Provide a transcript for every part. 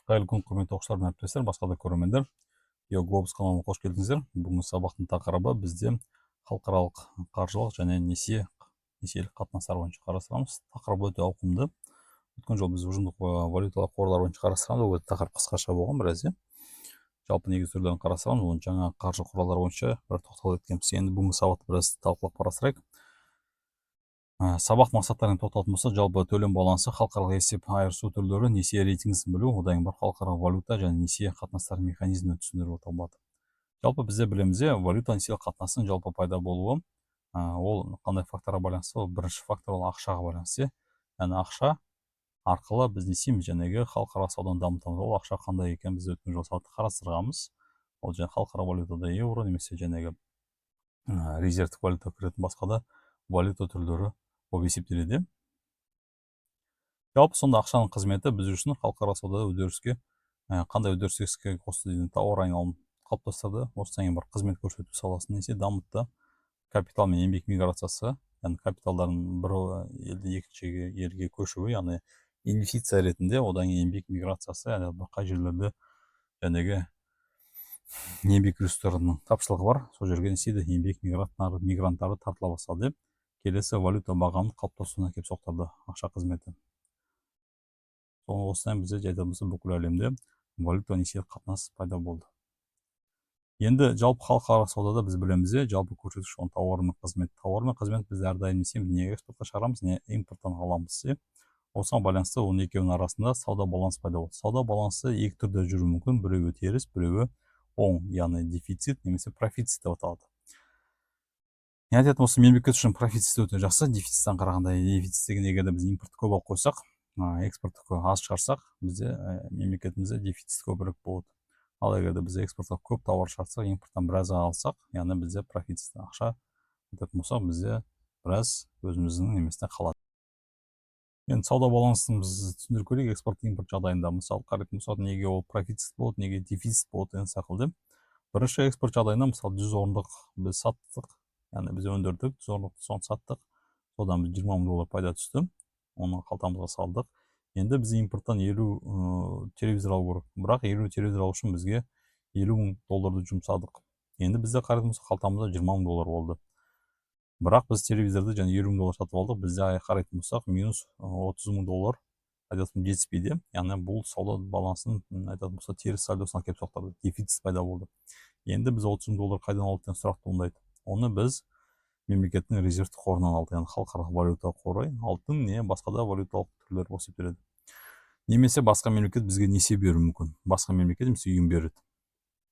Қайырлы күн, құрметті оқушылар мен әріптестер, басқа да көрермендер. Глобус каналына қош келдіңіздер. Бүгінгі сабақтың тақырыбы бізде халықаралық қаржылық және несиелік қатынастар бойынша қарастырамыз. Тақырыбы өте ауқымды. Өткен жолы біз ұжымдық валюталық қорлар бойынша қарастырамыз. Ол тақырып қысқаша болған біраз. Жалпы негізгі түрлерін қарастырамыз. Оны жаңа қаржы құралдары бойынша бір тоқталып өткенбіз. Енді бүгінгі сабақты біраз талқылап қарастырайық. Сабақ мақсаттарына тоқталатын болсақ, жалпы төлем балансы, халықаралық есеп айырысу түрлері, несие рейтингісін білу, одан бір халықаралық валюта және несие қатынастар механизмін түсіндіру табылады. Жалпы бізде білеміз, валюта несие қатынасының жалпы пайда болуы, ол қандай факторға байланысты? Ол бірінші фактор ол ақшаға байланысты. Яғни ақша арқылы біз несиеміз жәнегі халықаралық сауданы дамытамыз. Ол ақша қандай екенін біз өткен жолы сабақта қарастырғанбыз. Ол және халықаралық валютада евро немесе жәнегі резервтік валюта кіретін басқа да валюта түрлері болып есептеледі. Жалпы сонда ақшаның қызметі біз үшін халықаралық саудада үдеріске қандай үдеріске қосты деген тауар айналымын қалыптастырды. Осыдан кейін бір қызмет көрсету саласын несе дамытты. Капитал мен еңбек миграциясы, яғни капиталдардың бір елді екінші елге көшуі, яғни инвестиция ретінде, одан кейін еңбек миграциясы, яғни қай жерлерде жәнегі еңбек ресурстарының тапшылығы бар, сол жерге неседі еңбек мигранттары тартыла бастады. Келесі валюта бағамының қалыптасуына әкеліп соқтырды ақша қызметі. Осыдан бізде айтамыз, бүкіл әлемде валюта несие қатынас пайда болды. Енді жалпы халықаралық саудада біз білеміз, жалпы көрсеткіш тауар мен қызмет. Тауар мен қызмет біз әрдайым несеміз, не экспортқа шығарамыз, не импорттан аламыз. Осыған байланысты оның екеуінің арасында сауда балансы пайда болды. Сауда балансы екі түрде жүруі мүмкін, біреуі теріс, біреуі оң, яғни дефицит немесе профицит деп аталады. Айтатын осы мемлекет үшін профицит өте жақсы, дефициттен қарағанда. Дефицит деген егерде біз импортты көп алып қойсақ, экспортты аз шығарсақ, бізде мемлекетімізде дефицит көбірек болады. Ал егерде біз экспортқа көп тауар шығарсақ, импорттан біраз алсақ, яғни бізде профицит ақша айтатын болсақ, бізде біраз өзіміздің неместе қалады. Енді сауда балансын біз түсіндіріп көрейік. Экспорт импорт жағдайында мысалы қарайтын болсақ, неге ол профицит болады, неге дефицит болады деген секілді. Бірінші экспорт жағдайында мысалы 100 орындық біз саттық, яғни біз өндірдік, 100 орындықты соны саттық, содан біз 20 мың доллар пайда түсті, оны қалтамызға салдық. Енді біз импорттан 50 телевизор алу керек, бірақ 50 телевизор алу үшін бізге 50 мың долларды жұмсадық. Енді бізде қарайтын болсақ, қалтамызда 20 мың доллар болды. Бірақ біз телевизорды және 50 мың доллар сатып алдық, бізде қарайтын болсақ, минус 30 мың доллар айтатын жетіспейді. Яғни бұл сауда балансын айтатын болсақ, теріс сальдосына келіп соқтырды, дефицит пайда болды. Енді біз 30 мың доллар қайдан алды деген сұрақ туындайды. Оны біз мемлекеттің резервтік қорынан алды, яғни халықаралық валюта қоры, алтын не басқа да валюталық түрлер болып есептеледі. Немесе басқа мемлекет бізге несие беруі мүмкін. Басқа мемлекет немесе ұйым береді.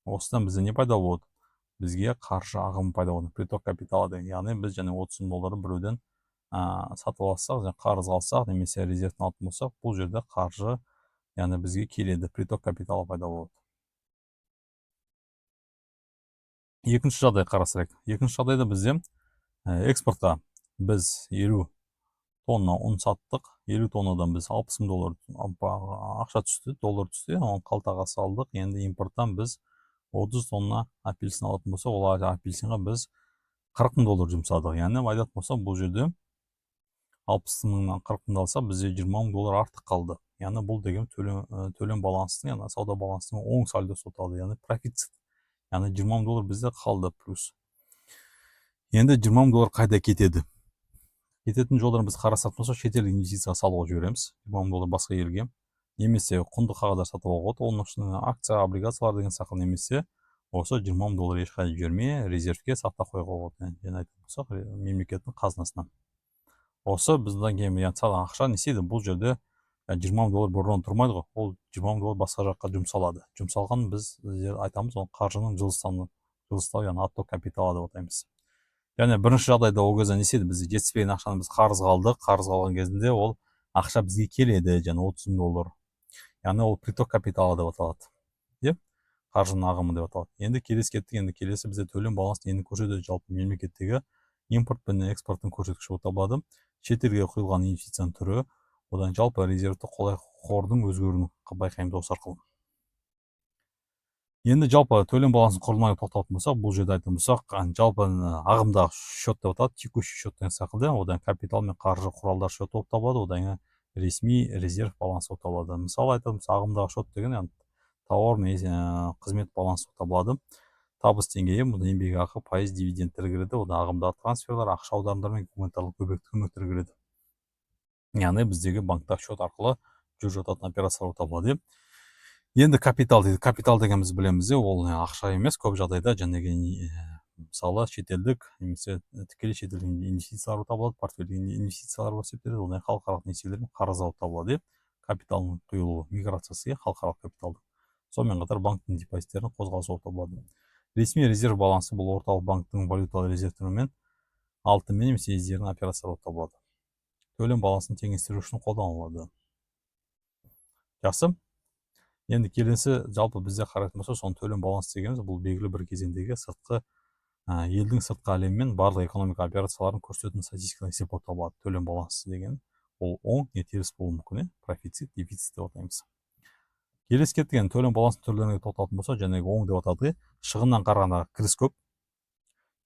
Осыдан бізде не пайда болады? Бізге қаржы ағымы пайда болады. Приток капиталы деген. Яғни біз және 30 мың долларды біреуден сатып алсақ, және қарыз алсақ, немесе резервтен алып болсақ, бұл жерде қаржы, яғни бізге келеді, приток капиталы пайда болады. Екінші жағдай қарастырайық. Екінші жағдайда бізде экспортқа біз 50 тонна ұн саттық, 50 тоннадан біз 60 мың доллар ақша түсті, доллар түсті, оны қалтаға салдық. Енді импорттан біз 30 тонна апельсин алатын болса, ол апельсинға біз 40 мың доллар жұмсадық. Яғни айтатын болса, бұл жерде 60 мыңнан 40 мың алса, бізде 20 мың доллар артық қалды. Яғни бұл деген төлем балансының, яғни сауда балансының оң сальдосы аталды, яғни профицит. Яғни 20 мың доллар бізде қалды плюс. Енді 20 мың доллар қайда кетеді? Кететін жолдарын біз қарастыратын болсақ, шетел инвестицияға салуға жібереміз, 20 мың доллар басқа елге. Немесе құнды қағаздар сатып алуға, оның ішінде акция, облигациялар деген сақыл, немесе осы 20 мың доллар ешқайда жібермей резервке сақтап қоюға болады. Және айтатын болсақ, мемлекеттің қазынасынан. Осы бізден кейін ақша несейді, бұл жерде 20 мың доллар бұрын тұрмайды ғой, ол 20 мың доллар басқа жаққа жұмсалады. Жұмсалған біз айтамыз, ол қаржының жылыстау, яғни отток капиталы деп атаймыз. Яғни бірінші жағдайда ол кезде несейді, бізде жетіспеген ақшаны біз қарызға алдық, қарызға алған кезінде ол ақша бізге келеді, және 30 мың доллар. Яғни ол приток капиталы деп аталады. Қаржының ағымы деп аталады. Енді келесі кеттік, енді келесі бізде төлем балансын енді көрсетеді, жалпы мемлекеттегі импорт пен экспорттың көрсеткіші болып табылады. Шетелге құйылған инвестицияның түрі, одан жалпы резервті қордың өзгеруін байқаймыз осы арқылы. Енді жалпы төлем балансын құрылымына тоқталатын болсақ, бұл жерде айтатын болсақ, жалпы ағымдағы счет деп аталады, текущий счет деген секілді, одан капитал мен қаржы құралдар счет болып табылады, одан ресми резерв балансы болып табылады. Мысалы айтамыз, ағымдағы шот деген тауар мен қызмет балансы болып табылады. Табыс деңгейі, мұнда еңбекақы, пайыз, дивидендтер кіреді, одан ағымдағы трансферлар, ақша аударымдар мен гуманитарлық көмектер кіреді. Яғни біздегі банктағы шот арқылы жүріп жататын операциялар болып табылады. Енді капитал дейді. Капитал деген біз білеміз, ол ақша емес, көп жағдайда мысалы шетелдік немесе тікелей шетелдік инвестициялар болып табылады, портфельдік инвестициялар болып есептеледі, одан халықаралық несиелер мен қарыз болып табылады. Капиталдың құйылуы, миграциясы халықаралық капиталдың. Сонымен қатар банктің депозиттерінің қозғалысы болып табылады. Ресми резерв балансы бұл орталық банктің валюталық резервтерімен алтынмен немесе ездерінің операциялары болып табылады. Төлем балансын теңестіру үшін қолданылады. Жақсы. Енді келесі жалпы бізде қарайтын болса, соны төлем балансы дегеніміз бұл белгілі бір кезеңдегі сыртқы елдің сыртқы әлеммен барлық экономика операцияларын көрсететін статистикалық есеп болып табылады. Төлем балансы деген ол оң не теріс болуы мүмкін, профицит, дефицит деп атаймыз. Келесі кеткен төлем балансын түрлеріне тоқталатын болса, жаңағы оң деп атады. Шығыннан қарағанда кіріс көп,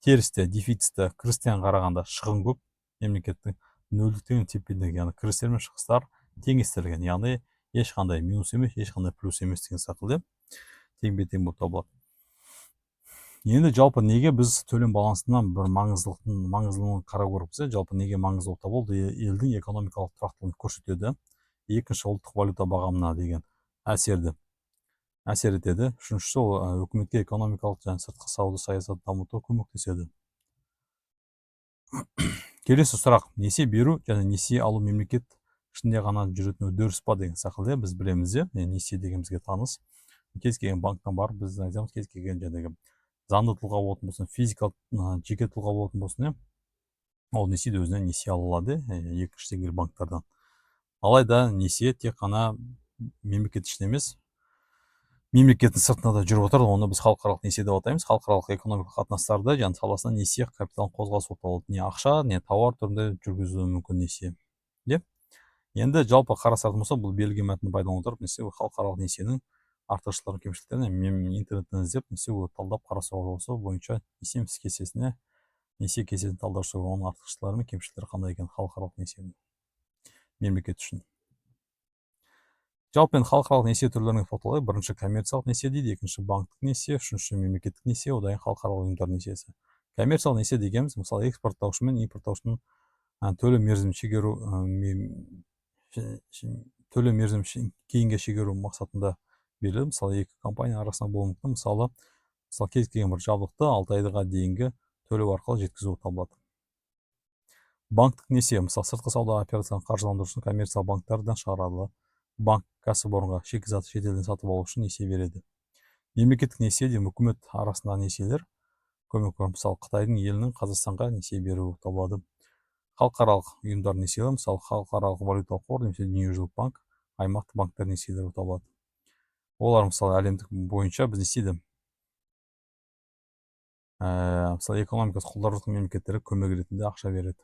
терісте дефицитті кірістен қарағанда шығын көп. Мемлекеттің нөлдіктен тепе-теңдік, яғни кірістер мен шығыстар теңестірілген, яғни ешқандай минус емес, ешқандай плюс емес деген секілді теңбе-тең болып табылады. Енді жалпы неге біз төлем балансынан бір маңыздылығын қарап көріппіз? Жалпы неге маңызды болып табылды? Елдің экономикалық тұрақтылығын көрсетеді. Екінші, ұлттық валюта бағамына деген әсер етеді. Үшіншісі, ол үкіметке экономикалық және сыртқы сауда саясатын дамытуға көмектеседі. Келесі сұрақ: несие беру және несие алу мемлекет ішінде ғана жүретін үдеріс па деген секілді. Біз білеміз, несие деген бізге таныс. Кез келген банктан барып біз айтамыз, кез келген жаңағы заңды тұлға болатын болсын, физикалық жеке тұлға болатын болсын, ол несиеде өзіне несие ала алады екінші деңгейлі банктардан. Алайда несие тек қана мемлекет ішінде емес, мемлекеттің сыртында да жүріп отырады. Оны біз халықаралық несие деп атаймыз. Халықаралық экономикалық қатынастарды және саласында несие капиталын қозғалысы болып табылады. Не ақша, не тауар түрінде жүргізуі мүмкін несие. Енді жалпы қарастыратын болса, бұл берілген мәтінді пайдалана отырып, халықаралық несиенің артықшылықтары, кемшіліктерін интернеттен іздеп, талдап қарастыруға болса, бойынша несие кестесін талдау жасауға, оның артықшылықтары мен кемшіліктері қандай екен халықаралық несиенің мемлекет үшін. Жалпы халықаралық несие түрлеріне тоқталайық. Бірінші коммерциялық несие дейді, екінші банктік несие, үшінші мемлекеттік несие, одан халықаралық ұйымдар несиесі. Коммерциялық несие дегеніміз, мысалы, экспорттаушы мен импорттаушының төлем мерзімін кейінге шегеру мақсатында беріледі. Мысалы, екі компания арасында болуы мүмкін. Мысалы, кез келген бір жабдықты 6 айға дейінгі төлеу арқылы жеткізу табылады. Банктік несие, мысалы, сыртқы сауда операцияларын қаржыландыру үшін коммерциялық банктардан шығарады. Банк кәсіпорынға шикізат шетелден сатып алу үшін несие береді. Мемлекеттік несие де үкімет арасындағы несиелер, көмек көріп, мысалы, Қытайдың елінің Қазақстанға несие беруі табылады. Халықаралық ұйымдар несиелері, мысалы, халықаралық валюталық қор немесе дүниежүзілік банк, аймақтық банктар несиелері табылады. Олар, мысалы, әлемдік бойынша біз несиеде, мысалы, экономикасы құлдырап жатқан мемлекеттерге көмек ретінде ақша береді.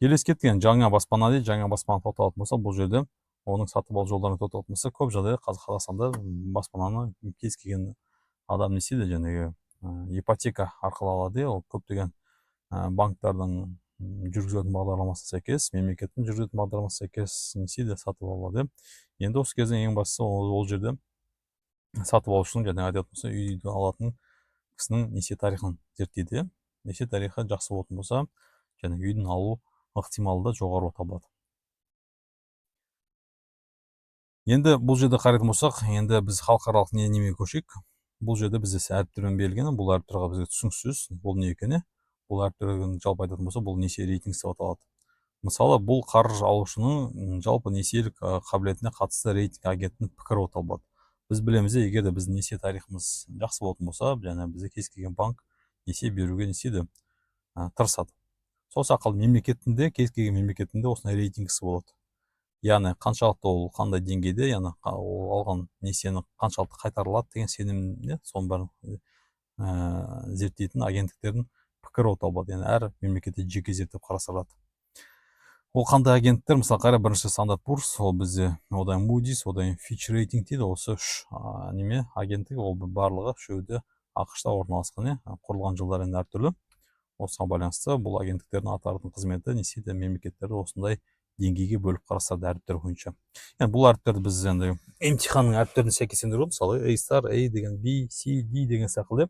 Келесі кеткен жаңа баспана дейді. Жаңа баспана тоқталатын болса, бұл жерде оның сатып алу жолдарына тоқталатын болса, көп жағдайда Қазақстанда баспананы кез келген адам несиеде жаңағы ипотека арқылы алады. Ол көптеген банктардың жүргізетін бағдарламасына сәйкес, мемлекеттің жүргізетін бағдарламасына сәйкес несиеде сатып алады. Енді осы кезде ең бастысы ол жерде сатып алушының жаңағы айтатын болса, үйді алатын кісінің несие тарихын зерттейді. Несие тарихы жақсы болатын болса, жаңағы үйдің алу ықтималы да жоғары табылады. Енді бұл жерде қарайтын болсақ, енді біз халықаралық неме көшейік. Бұл жерде бізде әріптермен берілген, бұл әріптерға бізге түсініксіз, бұл не екені. Бұл әріптердің жалпы айтатын болса, бұл несие рейтингісі деп аталады. Мысалы, бұл қаржы алушының жалпы несиелік қабілетіне қатысты рейтинг агенттің пікірі болып табылады. Біз білеміз, егер де біздің несие тарихымыз жақсы болатын болса, және бізде кез келген банк несие беруге несиеде тырысады. Сол сақал мемлекетінде, кез келген мемлекетінде осындай рейтингісі болады. Яғни қаншалықты ол қандай деңгейде, яғни ол алған несиені қаншалықты қайтарылады деген сенімде, соның бәрін зерттейтін агенттіктердің пікірі болып табылады. Яғни әр мемлекетте жеке зерттеп қарастырылады. Ол қандай агенттіктер? Мысалы, қара бірінші Standard & Poor's, ол бізде, одан Moody's, одан Fitch рейтинг дейді. Осы үш агенттік, ол барлығы үшеуі ақш-та орналасқан, құрылған жылдар енді әртүрлі. Осыған байланысты бұл агенттіктердің атқаратын қызметі несиеде мемлекеттерді осындай деңгейге бөліп қарастырады әріптер бойынша. Yani бұл әріптерді біз енді емтиханның әріптеріне сәйкестендіріп отырмыз. Мысалы A star, A деген B, C, D деген секілді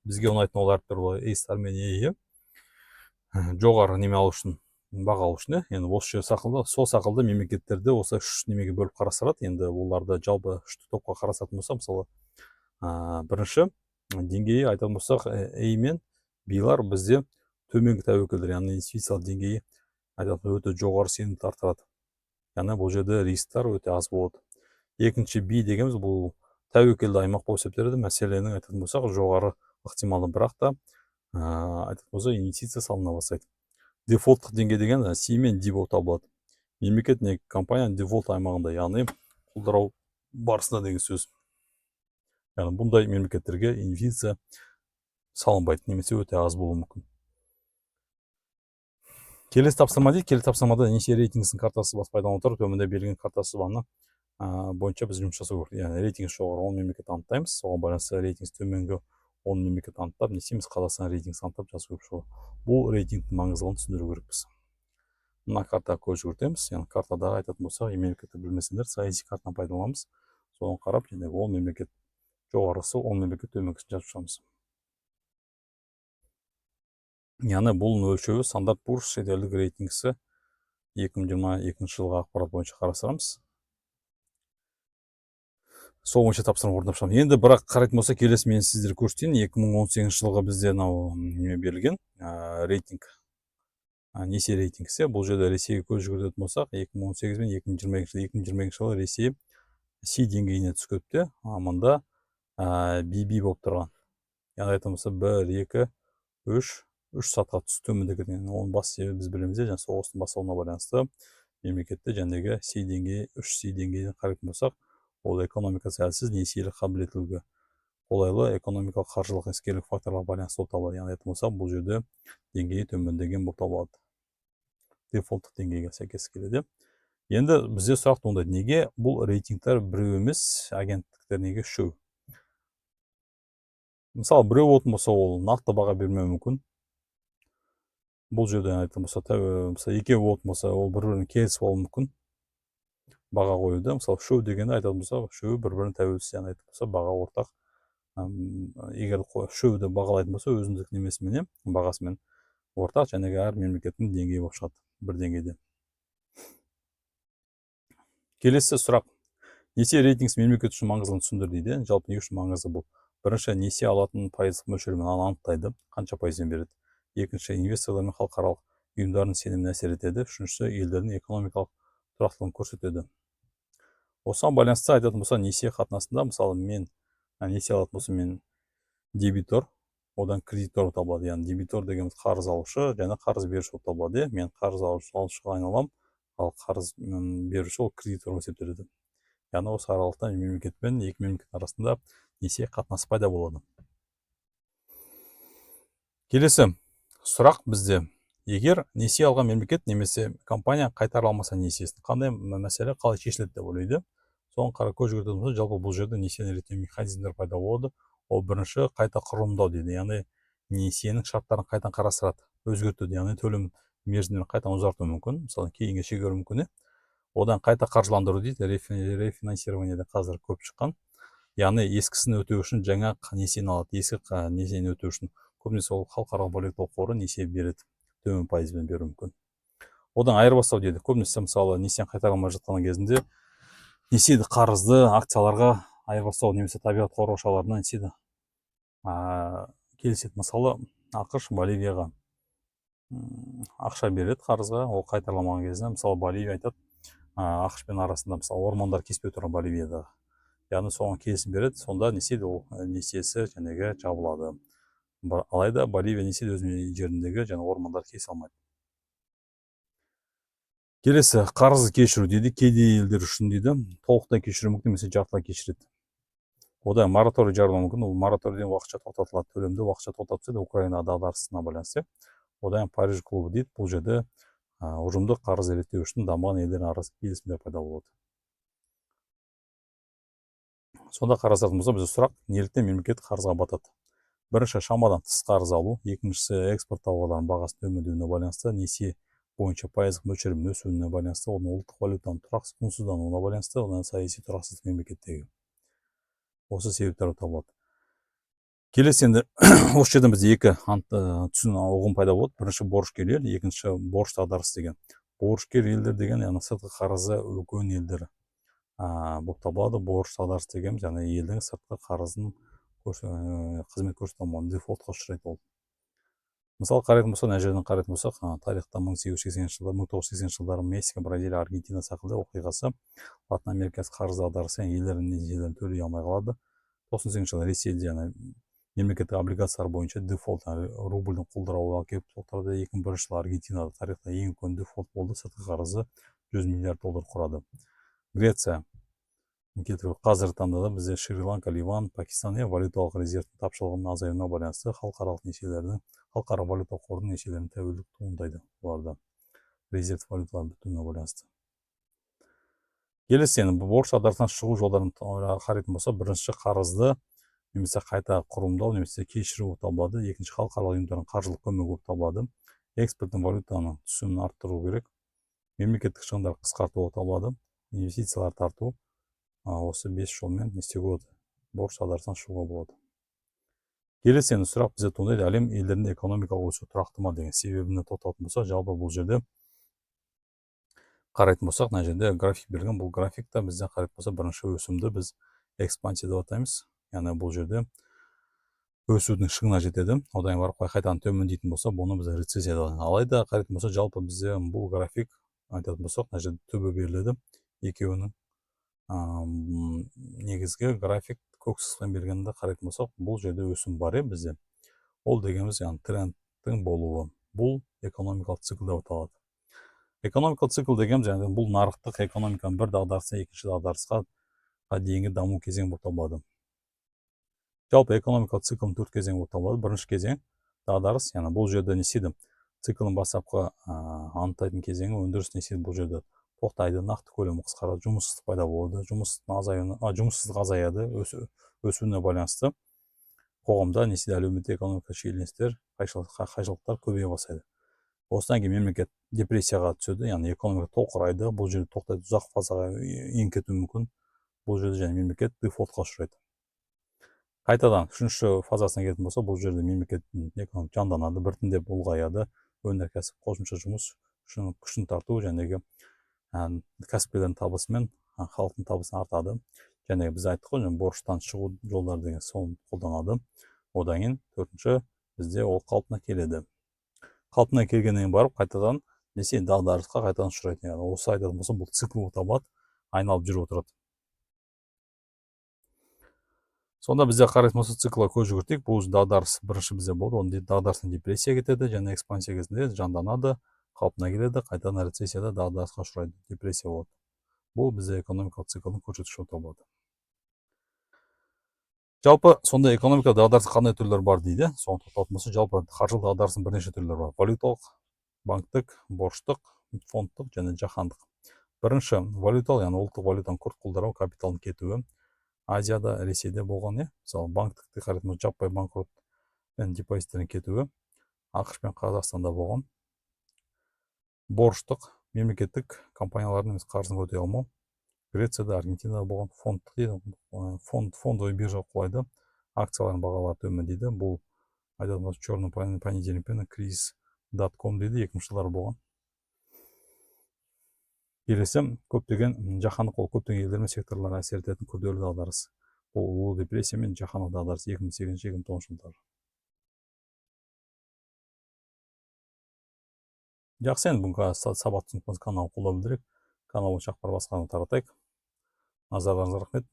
бізге ұнайтын ол әріптер олар A star мен A жоғары неме алу үшін, баға алу үшін. Енді осы сақылды, сол сақылды мемлекеттерді осы үш немеге бөліп қарастырады. Енді оларды жалпы үш топқа қарастыратын болса, мысалы бірінші деңгейі айтатын болсақ A мен B-лар бізде төменгі тәуекелдер, яғни инвестициялық деңгейі өте жоғары сенімді арттырады. Яғни бұл жерде рисктер өте аз болады. Екінші B дегеніміз бұл тәуекелді аймақ болып есептеледі. Мәселенің айтатын болсақ жоғары ықтималды, бірақ та айтатын болса инвестиция салына бастайды. Дефолттық деңгей деген C мен D болып табылады. Мемлекет не компания дефолт аймағында, яғни құлдырау барысында деген сөз. Яғни бұндай мемлекеттерге инвестиция салынбайды, немесе өте аз болуы мүмкін. Келесі тапсырма дейді. Келесі тапсырмада несие рейтингісінің картасы бас пайдаланып отырып, төменде берілген картасы сызбаны бойынша біз жұмыс жасау керек. Яғни рейтинг жоғары 10 мемлекет анықтаймыз. Соған байланысты рейтинг төменгі 10 мемлекет анықтап, несиеміз Қазақстан рейтинг анықтап жазу керек. Бұл рейтингтің маңыздылығын түсіндіру керекпіз. Мына картаға көз жүгіртеміз. Яғни картадағы айтатын болсақ, мемлекетті білмесеңдер, саяси картаны пайдаланамыз. Соған қарап, және 10 мемлекет жоғарысы, 10 мемлекет төменгісін жазып шығамыз. Яғни бұл өлшеуі стандарт Poor's шетелдік рейтингісі 2022 жылғы ақпарат бойынша қарастырамыз. Сол бойынша тапсырма орындап шығамыз. Енді бірақ қарайтын болса, келесі мен сіздерге көрсетейін. 2018 жылғы бізде берілген рейтинг, несие рейтингісі. Бұл жерде Ресейге көз жүгіртетін болсақ, 2018 мен 2022 жылы Ресей C деңгейіне түскөпті, аманда BB болып тұрған. Яғни айтатын болса 1, 2, 3 сатқа түсті төмендеген. Оның бас себебі біз білеміз, және соғыстың басталуына байланысты мемлекетте жәндегі C деңгейі, 3C деңгейіне қарайтын болсақ, ол экономикасы әлсіз, несиелік қабілеттілігі қолайлы, экономикалық қаржылық іскерлік факторларға байланысты болып табылады. Яғни айтатын болсақ, бұл жерде деңгейі төмендеген болып табылады. Дефолттық деңгейге сәйкес келеді. Енді бізде сұрақ туындайды, неге бұл рейтингтер біреу емес, агенттіктер неге үшеу? Мысалы, біреу болатын болса, ол нақты баға бермеуі мүмкін. Бұл жерде айтатын болса, екеу болатын болса, ол бір-бірін келісіп алуы мүмкін баға қоюды. Мысалы, үшеу дегенді айтатын болса, үшеуі бір-бірін тәуелсіз, яғни айтатын болса, баға ортақ. Егер үшеуді бағалайтын болса, өзіндік немесімен, бағасымен ортақ, және әр мемлекеттің деңгейі болып шығады, бір деңгейде. Келесі сұрақ. Несие рейтингісі мемлекет үшін маңыздылығын түсіндір дейді. Жалпы не үшін маңызды бұл? Бірінші, несие алатын пайыздық мөлшерімен анықтайды, қанша пайызбен береді. Екінші, инвесторлар мен халықаралық ұйымдардың сеніміне әсер етеді. Үшінші, елдердің экономикалық тұрақтылығын көрсетеді. Осыған байланысты айтатын болса, несие қатынасында, мысалы, мен несие алатын болса, мен дебитор, одан кредитор табылады. Яғни дебитор дегеніміз қарыз алушы, және қарыз беруші болып табылады. Мен қарыз алушыға айналам, ал қарыз беруші ол кредитор болып есептеледі. Яғни осы аралықта мемлекет пен екі мемлекет арасында несие қатынасы пайда болады. Келесі сұрақ бізде. Егер несие алған мемлекет немесе компания қайтара алмаса несиесін, қандай мәселе қалай шешіледі деп ойлайды? Соған қара көз жүгіртетін болса, жалпы бұл жерде несиені реттеу механизмдер пайда болады. Ол бірінші қайта құрылымдау дейді. Яғни несиенің шарттарын қайтадан қарастырады, өзгертеді. Яғни төлем мерзімдерін қайтадан ұзарту мүмкін, мысалы кейінге шегеру мүмкін. Одан қайта қаржыландыру дейді, рефинансирование қазір көп шыққан. Яғни ескісін өтеу үшін жаңа несиені алады, ескі несиені өтеу үшін көбінесе ол халықаралық валюталық қоры несие береді, төмен пайызбен беру мүмкін. Одан айырбастау дейді. Көбінесе мысалы несиені қайтара алмай жатқан кезінде несиені қарызды акцияларға айырбастау, немесе табиғат қорғаушыларына несиені келіседі. Мысалы, ақш Боливияға ақша береді қарызға, ол қайтарламаған кезінде, мысалы Боливия айтады, ақш пен арасында мысалы ормандар кеспей тұрған Боливиядағы. Яғни соған келісім береді, сонда несиесі жәнегі жабылады. Алайда Боливия несиені өз жеріндегі және ормандар кесе алмайды. Келесі, қарыз кешіру дейді, кедей елдер үшін дейді, толықтай кешіру мүмкін, немесе жартылай кешіреді. Одан мораторий жариялау мүмкін, ол мораторийден уақытша тоқтатылады, төлемді уақытша тоқтатылады, Украина дағдарысына байланысты. Одан Париж клубы дейді, бұл жерде ұжымдық қарыз реттеу үшін дамыған елдердің арасында келісімдер пайда болады. Сонда қарастыратын болса, бізде сұрақ, неліктен мемлекет қарызға батады? Бірінші, шамадан тыс қарыз алу, екіншісі экспорт тауарларының бағасы төмендеуіне байланысты несие бойынша пайыздық мөлшермен өсуіне байланысты, оның ұлттық валютаның құнсыздануына байланысты, оның саяси тұрақсыз мемлекеттегі осы себептер табылады. Келесі енді осы жерден бізде екі ұғым пайда болады. Бірінші борышкер ел, екінші борыш дағдарысы деген. Борышкер елдер деген яғни сыртқы қарызы үлкен елдер болып табылады. Борыш дағдарысы деген және елдің сыртқы қарызын қызмет көрсете алмауы, дефолтқа ұшырайды ол. Мысалы қарайтын болсақ, мына жерден қарайтын болсақ, тарихта 1980 жылдар, 1980 жылдары Мексика, Бразилия, Аргентина сақылды оқиғасы, Латын Америкасы қарыз дағдарысы елдерін төлей алмай қалады. 98 жылы Ресейде мемлекеттік облигациялар бойынша дефолт, рубльдің құлдырауы әкеліп соқтырды. 2001 жылы Аргентинада тарихта ең үлкен дефолт болды, сыртқы қарызы $100 миллиард құрады. Греция қазіргі таңда да бізде Шри-Ланка, Ливан, Пакистан валюталық резервтің тапшылығының азаюына байланысты халықаралық несиелердің, халықаралық валюта қорының несиелерінің тәуелділік туындайды оларда. Резерв валюталар бүтініне байланысты. Келесі енді борыш дағдарысынан шығу жолдарын қарайтын болса, бірінші қарызды немесе қайта құрылымдау немесе кешіру болып табылады. Екінші халықаралық ұйымдардың қаржылық көмегі болып табылады. Экспорттың валютаның түсімін арттыру керек. Мемлекеттік шығындар қысқарту болып табылады. Инвестициялар тарту. Осы 5 жолмен не істеуге болады? Борыш дағдарысынан шығуға болады. Келесі енді сұрақ бізде туындайды, әлем елдерінде экономикалық өсу тұрақты ма деген себебіне тоқталатын болса, жалпы бұл жерде қарайтын болсақ, мына жерде график берілген. Бұл графикта бізде қарайтын болса, бірінші өсімді біз экспансия деп атаймыз. Яғни бұл жерде өсудің шыңына жетеді. Одан барып қайтадан төмендейтін болса, бұны біз рецессия деп атаймыз. Алайда қарайтын болса, жалпы бізде бұл график айтатын болсақ, мына жерде төбе беріледі. Екеуінің негізгі график көк сызықпен бергенде қарайтын болсақ, бұл жерде өсім бар бізде. Ол дегеніміз трендтің болуы. Бұл экономикалық цикл деп аталады. Экономикалық цикл дегеніміз бұл нарықтық экономиканың бір дағдарыстан екінші дағдарысқа дейінгі даму кезеңі болып табылады. Жалпы экономикалық циклның 4 кезең болып табылады. Бірінші кезең дағдарыс, яғни бұл жерде не істейді? Циклның бастапқы анықтайтын кезеңі өндіріс не істейді? Бұл жерде тоқтайды, нақты көлемі қысқарады, жұмыссыздық пайда болады, жұмыссыздық азаяды, өсуіне байланысты қоғамда не істейді? Әлеуметтік экономикалық шиеленістер, қайшылықтар көбейе бастайды. Осыдан кейін мемлекет депрессияға түседі, яғни экономика тоқырайды, бұл жерде тоқтайды, ұзақ фазаға еніп кетуі мүмкін. Бұл жерде және мемлекет дефолтқа ұшырайды. Қайтадан үшінші фазасына келетін болса, бұл жерде мемлекеттің экономика жанданады, біртіндеп ұлғаяды, өнеркәсіп, қосымша жұмыс күшін тарту және кәсіпкерлердің табысы мен халықтың табысы артады. Және біз айттық қой, борыштан шығу жолдары деген соны қолданады. Одан кейін төртінші бізде ол қалпына келеді. Қалпына келгеннен барып қайтадан дағдарысқа қайтадан ұшырайды. Осы айтатын болса, бұл цикл болып табылады, айналып жүріп отырады. Сонда бізде қарайтын болса, циклға көз жүгіртейік. Бұл дағдарыс бірінші бізде болды, оның дағдарыстан депрессия кетеді, және экспансия кезінде жанданады, қалпына келеді, қайтадан рецессияда дағдарысқа ұшырайды, депрессия болады. Бұл бізде экономикалық циклдың көрсеткіші болып табылады. Жалпы сонда экономика дағдарысы қандай түрлері бар дейді. Соны тоқталатын болса, жалпы қаржылық дағдарыстың бірнеше түрлері бар. Валюталық, банктік, борыштық, фондтық және жаһандық. Бірінші валюталық, яғни ұлттық валютаның күрт құлдырауы, капиталдың кетуі. Азияда, Ресейде болған, мысалы банктікте қарайтын болса, жаппай банкрот пен депозиттердің кетуі. ақш пен Қазақстанда болған. Борыштық, мемлекеттік компаниялардың қарызын өтей алмау. Грецияда, Аргентинада болған. Фондтық дейді, фондовый биржа құлайды, акциялардың бағалары төмендейді. Бұл айтатын черный понедельник пен кризис.com дейді, 2000 жылдары болған. Келесі көптеген жаһандық көптеген елдер мен секторларға әсер ететін күрделі дағдарыс. Бұл ұлы депрессия мен жаһандық дағдарыс 2008-2009 жылдары. Жақсы, енді бүгінгі сабақтың каналын қолдау білдірек. Канал бойынша ақпар басқаны таратайық. Назарларыңызға рахмет.